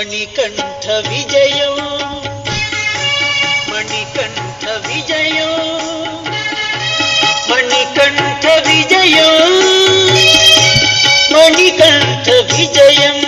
మణికంఠ విజయం మణికంఠ విజయం మణికంఠ విజయం మణికంఠ విజయం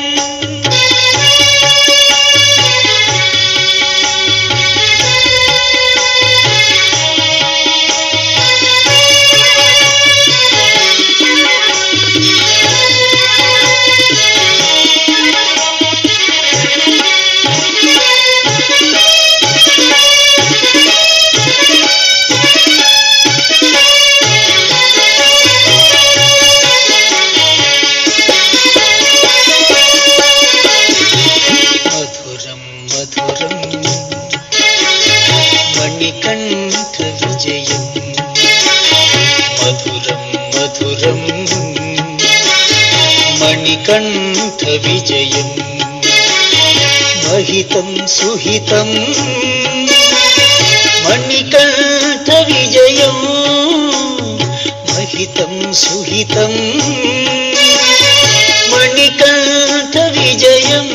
మణికంఠ విజయం మధురం మధురం మణికంఠ విజయం మహితం సుహితం మణికంఠ విజయం మహితం సుహితం మణికంఠ విజయం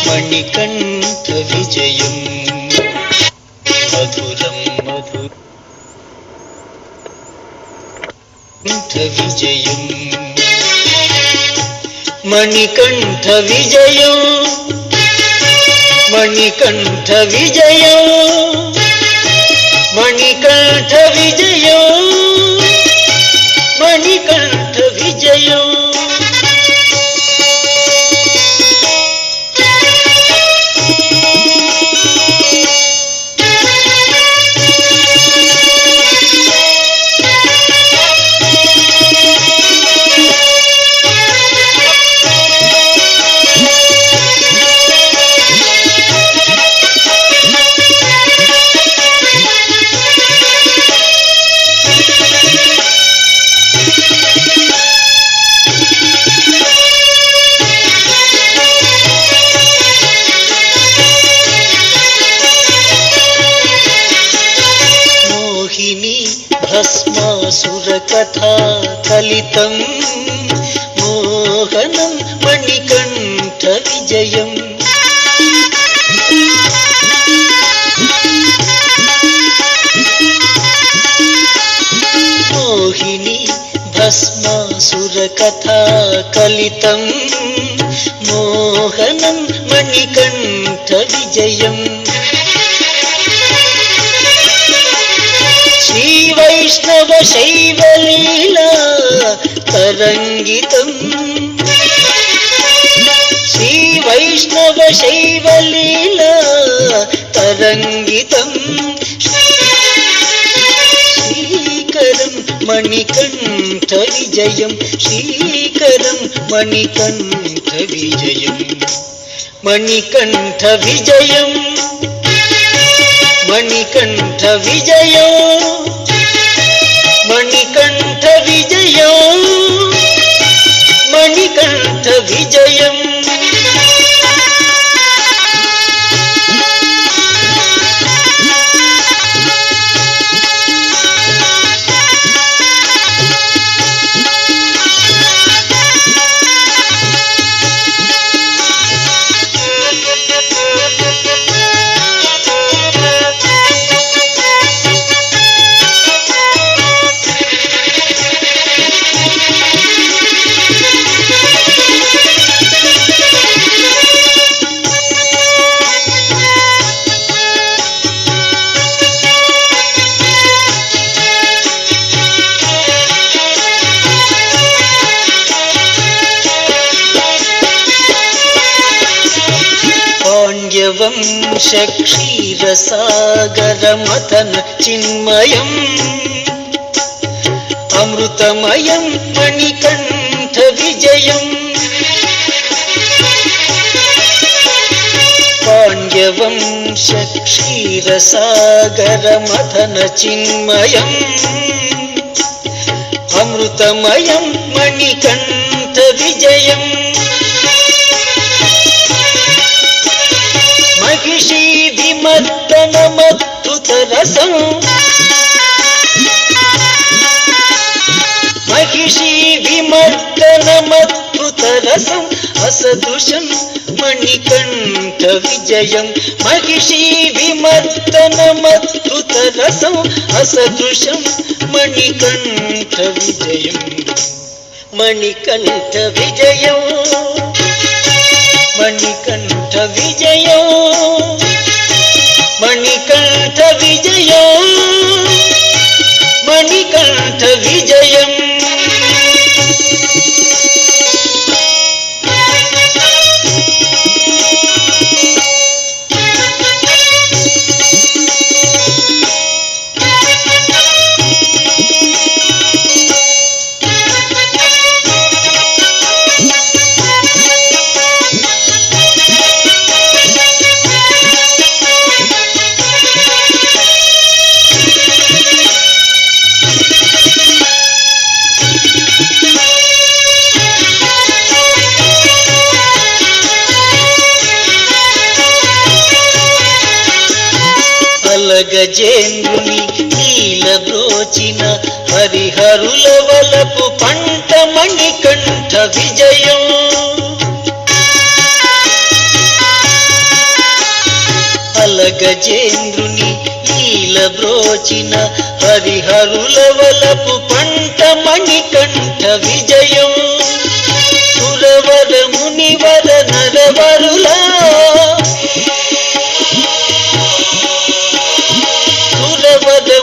మణికంఠ విజయం మధురం మధురం విజయం మణికంఠ విజయం మణికంఠ విజయం మణికంఠ విజయం మణికంఠ విజయం భస్మాసుర కథా కలితం మోహనం మణికంఠ విజయం మోహిని భస్మాసుర కథా కలితం మోహనం మణికంఠ విజయం శ్రీ వైష్ణవ శైవ లీలా తరంగితం శ్రీ వైష్ణవ శైవ లీలా తరంగితం శ్రీకరం మణికంఠ విజయం శ్రీకరం మణికంఠ విజయం మణికంఠ విజయం మణికంఠ విజయం మణికంఠ విజయం మణికంఠ విజయం వంశ క్షీరసాగర మథన చిన్మయం అమృతమయం మణికంఠ విజయం పాండ్యవంశ క్షీరసాగర మథన చిన్మయం అమృతమయం మణికంఠ విజయం महिषी विमर्दन मद्भुत रसं महिषी विमर्दन విమర్దనమద్భుతరసం అసదృశం మణికంఠ విజయం మహిషీ విమర్దనమద్భుతరసం అసదృశం మణికంఠ విజయం మణికంఠ విజయం మణికంఠ విజయం మణికంఠ విజయం మణికంఠ విజయం గజేంద్రుని నీలబ్రోచిన హరిహరుల వలపు పంట మణికంఠ విజయం అలగజేంద్రుని నీలబ్రోచిన హరిహరుల వలపు పంట మణికంఠ విజయం సురవర మునివర నరవరులా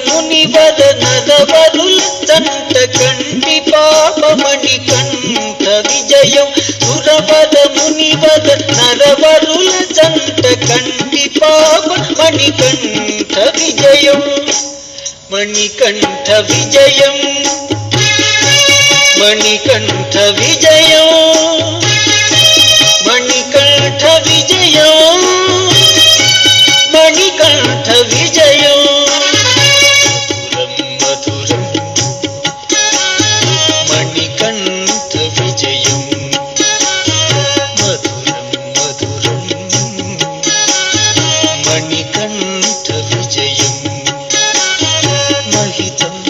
మునివద నరవరుల సంత కంటి పాప మణికంఠ విజయం సురవద మునివద నరవరుల సంత కంటి పాప మణికంఠ విజయం మణికంఠ విజయం మణికంఠ విజయం మణికంఠ విజయం మణికంఠ విజయం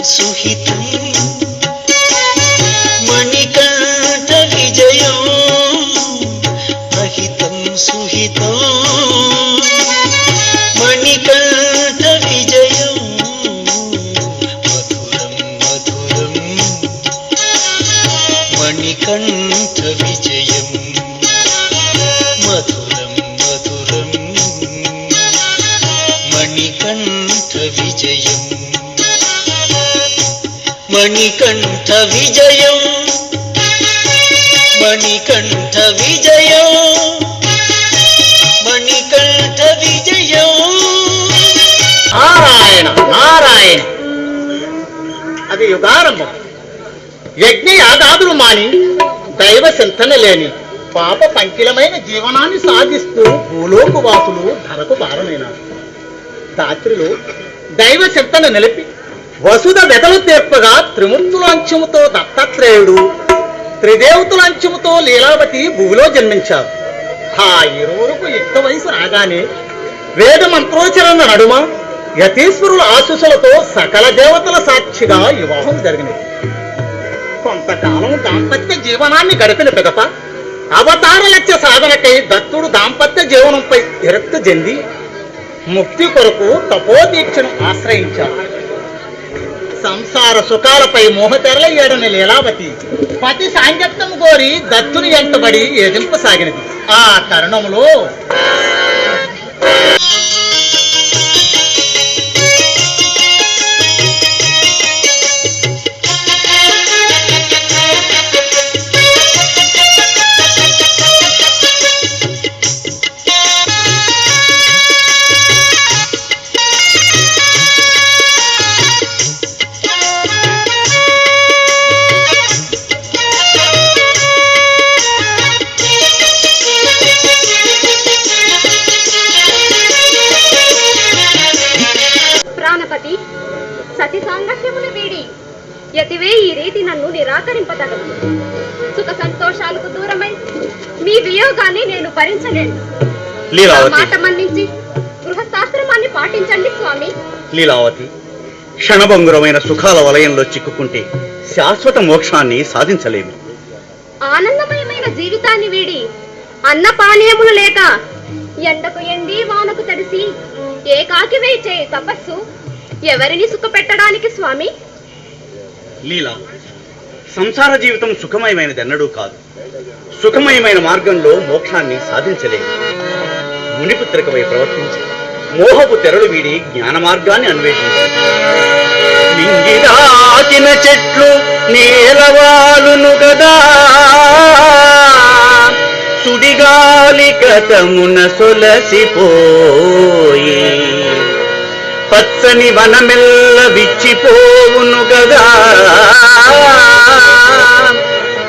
సుహితం మణికంఠ విజయం మహితం సుహితం మణికంఠ విజయం మధురం మధురం మణికంఠ విజయం మధురం మధురం మణికంఠ విజయం మణికంఠ విజయం మణికంఠ విజయం మణికంఠ విజయం నారాయణ నారాయణ అది యుగారంభం యజ్ఞ యాగాదులు మాని దైవ చింతన లేని పాప పంకిలమైన జీవనాన్ని సాగిస్తూ భూలోకు వాసులు ధరకు పారనైనారు. రాత్రిలో దైవ చింతన నిలిపి వసుధ వెదలు తీర్పగా త్రిమూర్తులాంఛముతో దత్తాత్రేయుడు, త్రిదేవతులాంఛముతో లీలావతి భూమిలో జన్మించారు. ఆ ఇరువురుకు యుక్త వయసు రాగానే వేద మంత్రోచ్చరణ నడుమ యతీశ్వరుల ఆశీస్సులతో సకల దేవతల సాక్షిగా వివాహం జరిగినది. కొంతకాలం దాంపత్య జీవనాన్ని గడిపిన పిదప అవతార లక్ష్య సాధనకై దత్తుడు దాంపత్య జీవనంపై విరక్తి చెంది ముక్తి కొరకు తపోదీక్షను ఆశ్రయించాడు. సంసార సుఖాలపై మోహతెరలయ్యాడని లీలావతి పతి సాంగత్యం కోరి దత్తుని వెంటబడి ఎదింపసాగినది. ఆ తరుణంలో సతి సాంగత్యమును వీడి యతివే ఈ రీతి నన్ను నిరాకరింపదగదు. సుఖ సంతోషాలకు దూరమై మీ వియోగాన్ని నేను భరించలేను. మాట మన్నించి గృహశాస్త్రమాన్ని పాటించండి స్వామి. లీలావతి, క్షణభంగురమైన సుఖాల వలయంలో చిక్కుకుంటే శాశ్వత మోక్షాన్ని సాధించలేము. ఆనందమయమైన జీవితాన్ని వీడి అన్న పానీయములు లేక ఎండకు ఎండి వానకు తడిసి ఏకాకి వేచే తపస్సు ఎవరిని సుఖపెట్టడానికి స్వామి? లీలా, సంసార జీవితం సుఖమయమైనదెన్నడూ కాదు. సుఖమయమైన మార్గంలో మోక్షాన్ని సాధించలేదు. మునిపుత్రికపై ప్రవర్తించి మోహపు తెరలు వీడి జ్ఞాన మార్గాన్ని అన్వేషించి నింగిదాచిన చెట్లు నేలవాలును గదా, సుడిగాలి కథమున సొలసిపోయి పచ్చని వనమెల్ల విచ్చిపోవును గదా,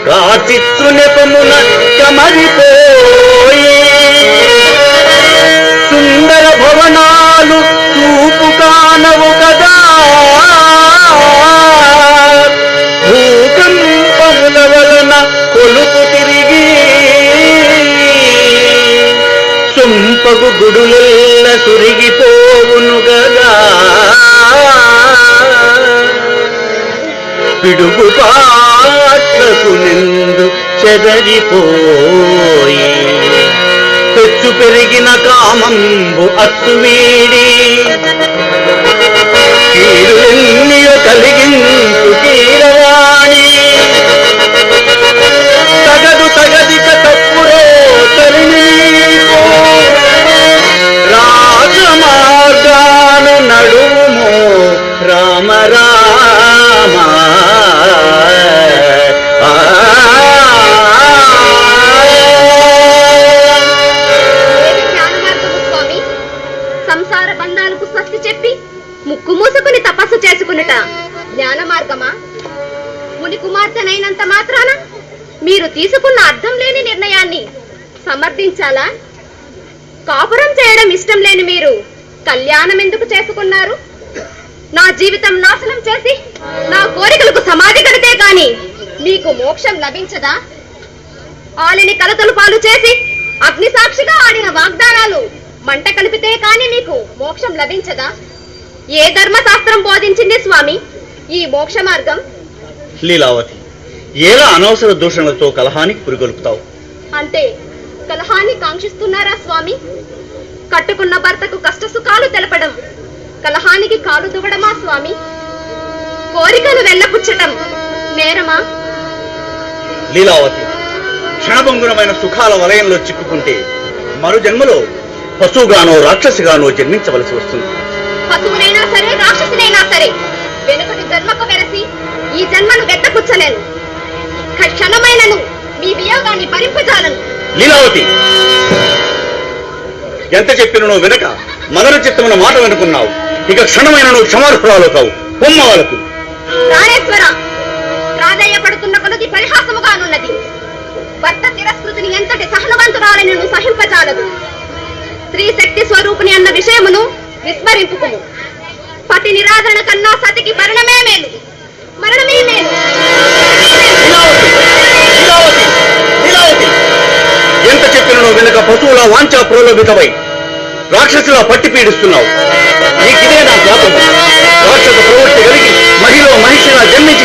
కాచిత్తు నెపమున కమరిపోయి సుందర భవనాలు చూపు కానవు కదా, భూకంపముల వలన కొలుపు తిరిగి సొంపగు గుడులెల్ల సురిగిపోవును గదా, పిడుగు పాట్లకు నిందు చెదరిపోయి పెచ్చు పెరిగిన కామంబు అత్తు వీడి కీరులెన్నియో కలిగించు కీరవాణి తగదు తగదిక తప్పురో తరిని రాజమార్గాను నడుమో రామ రామ. సంసార బంధాలకు స్వస్తి చెప్పి ముక్కు మూసుకుని తపస్సు చేసుకునుట జ్ఞాన మార్గమా? ముని కుమార్తెనైనంత మాత్రాన మీరు తీసుకున్న అర్థం లేని నిర్ణయాన్ని సమర్థించాలా? కాపురం చేయడం ఇష్టం లేని మీరు కళ్యాణం ఎందుకు చేసుకున్నారు? నా జీవితం నాశనం చేసి నా కోరికలకు సమాధి కడితే గాని మీకు మోక్షం లభించదా? ఆలిని కలతలు పాలు చేసి అగ్ని సాక్షిగా ఆడిన వాగ్దానాలు మంట కలిపితే కాని మీకు మోక్షం లభించదా? ఏ ధర్మశాస్త్రం బోధించింది స్వామి ఈ మోక్ష మార్గం? లీలావతి, ఎలా అనవసర దూషణలతో కలహానికి పురిగొల్పుతావు? అంటే కలహాన్ని కాంక్షిస్తున్నారా స్వామి? కట్టుకున్న భర్తకు కష్ట సుఖాలు తెలపడం కలహానికి కాలు దువ్వడమా స్వామి? కోరికలు వెళ్ళపుచ్చటం నేరమా? లీలావతి, క్షణభంగురమైన సుఖాల వలయంలో చిక్కుకుంటే మరు జన్మలో పశువుగానో రాక్షసిగానో జన్మించవలసి వస్తుంది. పశువునైనా సరే రాక్షసినైనా సరే వెనుకటి జన్మకు వెరసి ఈ జన్మను వెట్టపుచ్చలేను. క్షణమైనను మీ వియోగాన్ని భరింపజాలను. లీలావతి, ఎంత చెప్పినను వెనక మదన చిత్తమున మాట వెనుకున్నావు. ఇక క్షణమైన నువ్వు క్షమార్హురాలు కావు. పొమ్మవాలకు ప్రాణేశ్వర, ప్రాధేయపడుతున్న కొలది పరిహాసముగానున్నది. భర్త తిరస్కృతిని ఎంతటి సహనవంతురాలని నువ్వు సహింపజాలదు. స్త్రీ శక్తి స్వరూపిణి అన్న విషయమును విస్మరింపుకుము. పతి నిరాదరణ కన్నా సతికి మరణమే మేలు, మరణమే మేలు. ఎంత చెప్పినను వెనుక పశువుల వాంఛా ప్రోలోభితమై రాక్షసులా పట్టి పీడిస్తున్నావు. నీకిదే నా శాపము. రాక్షస ప్రవృత్తి కలిగి మహిళ మనిషిగా జన్మించి